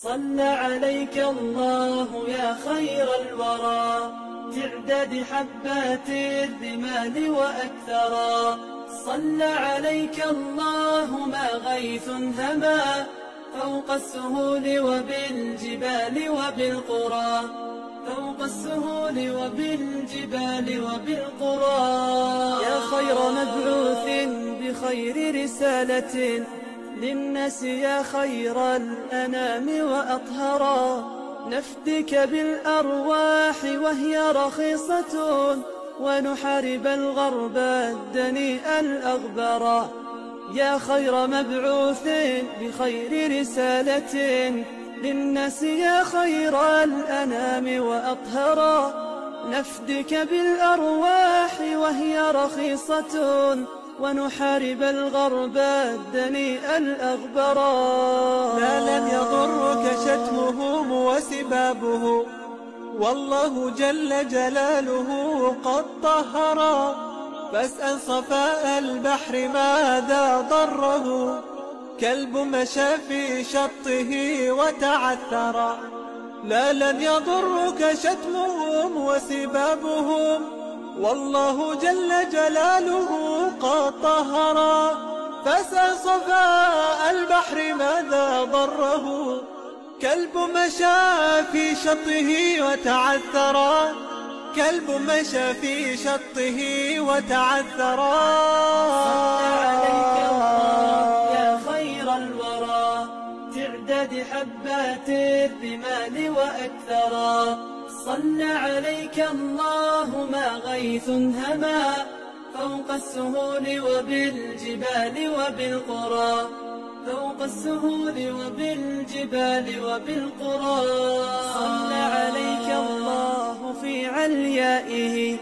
صلى عليك الله يا خير الورى تعداد حبات الرمال وأكثرا. صلى عليك الله ما غيث هما فوق السهول وبالجبال وبالقرى، فوق السهول وبالجبال وبالقرى. يا خير مبعوث بخير رسالة للناس، يا خير الأنام وأطهرا. نفدك بالأرواح وهي رخيصة ونحارب الغرب الدنيء الأغبرا. يا خير مبعوث بخير رسالة للناس، يا خير الأنام وأطهرا. نفدك بالأرواح وهي رخيصة ونحارب الغرب الدنيء الأغبرا. لا لن يضرك شتمهم وسبابه، والله جل جلاله قد طهرا. فاسأل صفاء البحر ماذا ضره، كلب مشى في شطه وتعثرا. لا لن يضرك شتمهم وسبابهم، والله جل جلاله قد طهرا. فاسأل صفاء البحر ماذا ضره، كلب مشى في شطه وتعثرا. كلب مشى في شطه وتعثرا. صلى عليك الله يا خير الورى تعداد حبات الرمال وأكثرا. صلى عليك الله ما غيث هما فوق السهول وبالجبال وبالقرى، فوق السهول وبالجبال وبالقرى. صلى عليك الله في عليائه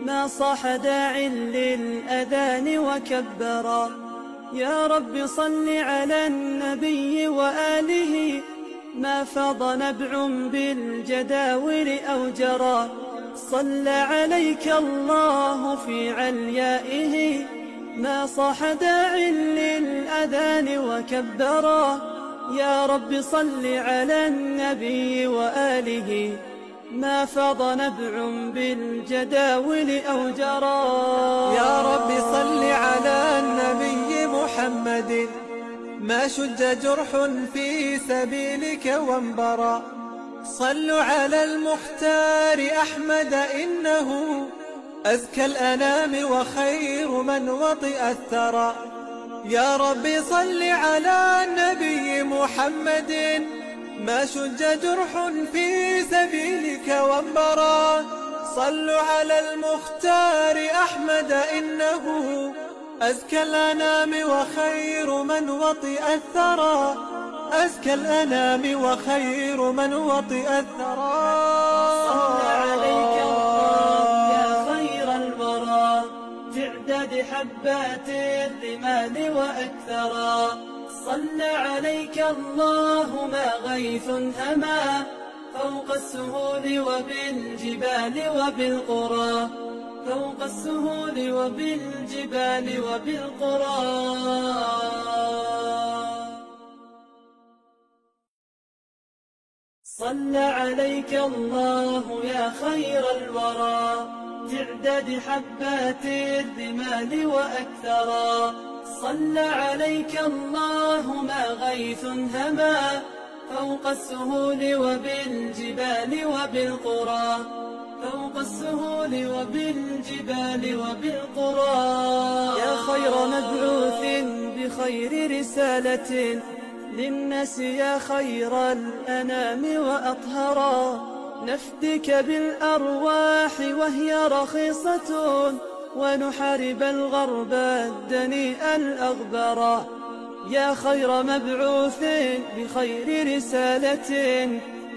ما صاح داع للأذان وكبرا. يا رب صل على النبي وآله ما فاض نبع بالجداول أو جرى. صلى عليك الله في عليائه ما صاح داع للأذان وكبرا. يا رب صل على النبي وآله ما فاض نبع بالجداول أو جرى. يا رب صل على النبي محمد ما شج جرح في سبيلك وانبرى. صلوا على المختار أحمد إنه أزكى الأنام وخير من وطئ الثرى. يا رب صل على النبي محمد ما شج جرح في سبيلك وانبرى. صلوا على المختار أحمد إنه أزكى الأنام وخير من وطئ الثرى. أزكى الأنام وخير من وطئ الثرى. صلى عليك الله يا خير الورى تعداد حبات الرمال وأكثرا. صلى عليك الله ما غيث هما فوق السهول وبالجبال وبالقرى، فوق السهول وبالجبال وبالقرى. صلى عليك الله يا خير الورى تعداد حبات الرمال وأكثرا. صلى عليك الله ما غيث هما فوق السهول وبالجبال وبالقرى، فوق السهول وبالجبال وبالقرى. يا خير مبعوث بخير رسالة للناس، يا خير الأنام وأطهرا. نفدك بالأرواح وهي رخيصة ونحارب الغرب الدنيء الأغبرا. يا خير مبعوث بخير رسالة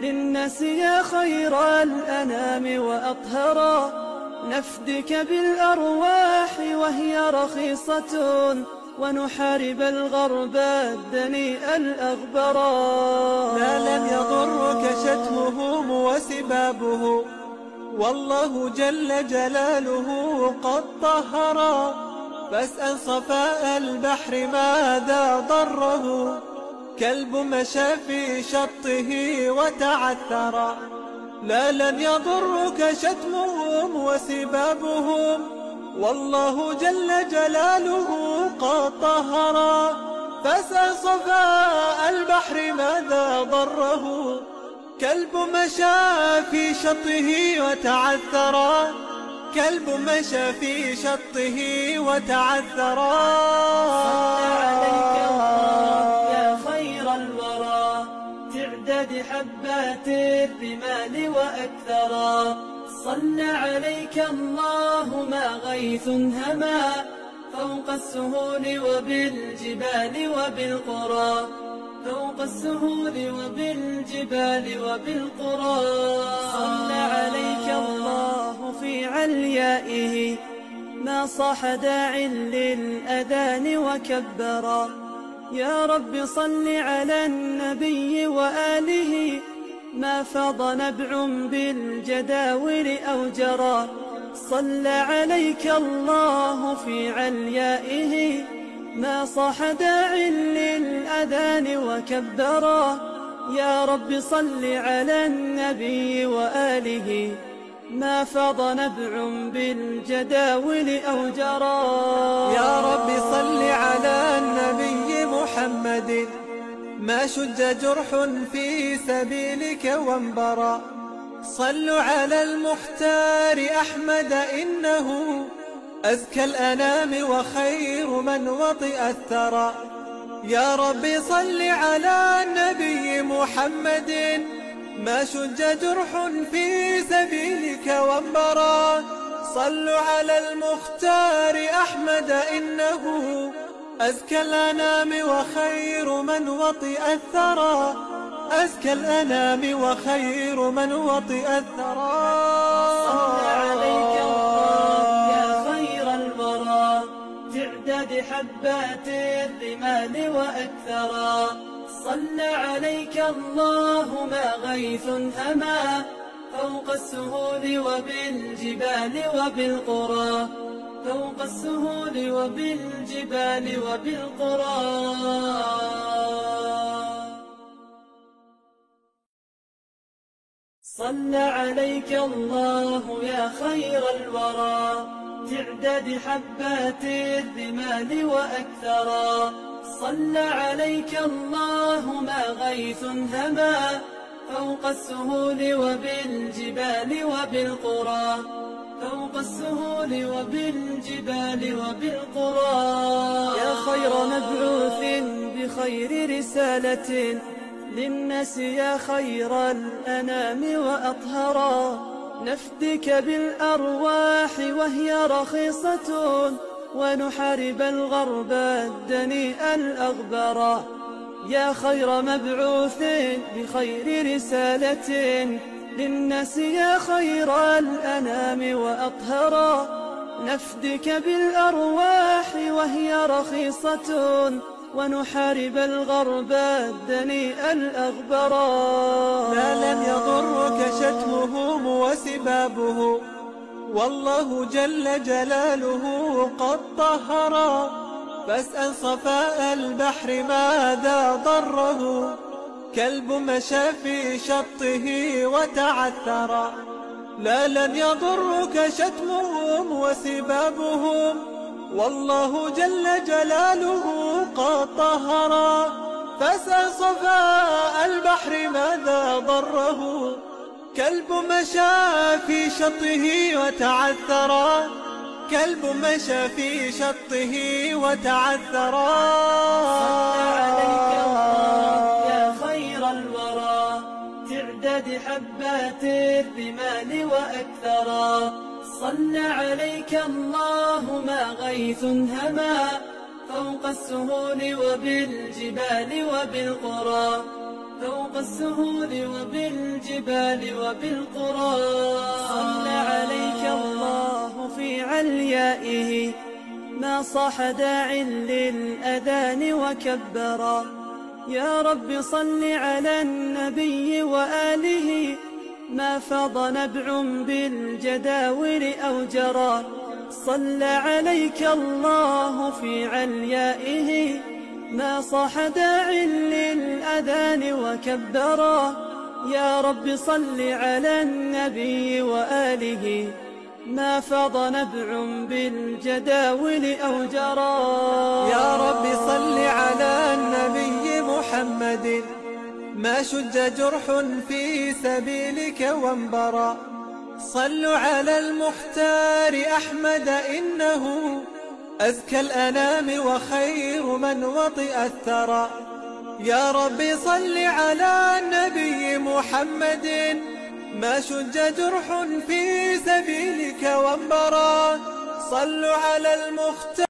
للناس، يا خير الأنام وأطهرا. نفدك بالأرواح وهي رخيصة ونحارب الغرب الدنيء الأغبرا. لا لن يضرك شتمهم وسبابه، والله جل جلاله قد طهرا. فاسأل صفاء البحر ماذا ضره، كلب مشى في شطه وتعثرا. لا لن يضرك شتمهم وسبابهم، والله جل جلاله قد طهرا. فاسأل صفاء البحر ماذا ضره، كلب مشى في شطه وتعثرا. كلب مشى في شطه وتعثرا. صلى عليك الله يا خير الورى، تعداد حبات الرمال وأكثرا. صلى عليك الله ما غيث هما، فوق السهول وبالجبال وبالقرى. فوق السهول وبالجبال وبالقرى. صلى عليك الله في عليائه، ما صاح داع للأذان وكبرا. يا رب صل على النبي وآله، ما فاض نبع بالجداول أو جرى. صلى عليك الله في عليائه، ما صاح داع للأذان وكبرا. يا رب صل على النبي وآله، ما فاض نبع بالجداول أو جرى. يا رب صل على النبي محمد، ما شج جرح في سبيلك وانبرى. صلوا على المختار أحمد، إنه أزكى الأنام وخير من وطئ الثرى. يا رب صل على النبي محمد، ما شج جرح في سبيلك وانبرى. صلوا على المختار أحمد، إنه أزكى الأنام وخير من وطئ الثرى. أزكى الأنام وخير من وطئ الثرى. صلى عليك الله يا خير الورى، تعداد حبات الرمال وأكثرا. صلى عليك الله ما غيث هما، فوق السهول وبالجبال وبالقرى. فوق السهول وبالجبال وبالقرى. صلى عليك الله يا خير الورى، تعداد حبات الرمال وأكثرا. صلى عليك الله ما غيث هما، فوق السهول وبالجبال وبالقرى. فوق السهول وبالجبال وبالقرى. يا خير مبعوث بخير رسالة للناس، يا خير الأنام وأطهرا. نفدك بالأرواح وهي رخيصة، ونحارب الغرب الدنيء الأغبرا. يا خير مبعوث بخير رسالة للناس، يا خير الأنام وأطهرا. نفدك بالأرواح وهي رخيصة، ونحارب الغرب الدنيء الأغبرا. لا لن يضرك شتمهم وسبابه، والله جل جلاله قد طهرا. فاسأل صفاء البحر ماذا ضره، كلب مشى في شطه وتعثرا. لا لن يضرك شتمهم وسبابهم، والله جل جلاله قد طهرا. فاسأل صفاء البحر ماذا ضره، كلب مشى في شطه وتعثرا. كلب مشى في شطه وتعثرا. صلى عليك الله يا خير الورى، تعداد حبات الرمال وأكثرا. صلى عليك الله ما غيث هما، فوق السهول وبالجبال وبالقرى. فوق السهول وبالجبال وبالقرى. صلى عليك الله في عليائه، ما صاح داع للأذان وكبرا. يا رب صل على النبي وآله، ما فاض نبع بالجداول أو جرى. صلى عليك الله في عليائه، ما صاح داع للأذان وكبرا. يا رب صل على النبي وآله، ما فاض نبع بالجداول أو جرى. يا رب صل على النبي محمد، ما شج جرح في سبيلك وانبرى. صلوا على المختار أحمد، إنه أزكى الأنام وخير من وطئ الثرى. يا رب صل على النبي محمد، ما شج جرح في سبيلك وانبرى. صلوا على المختار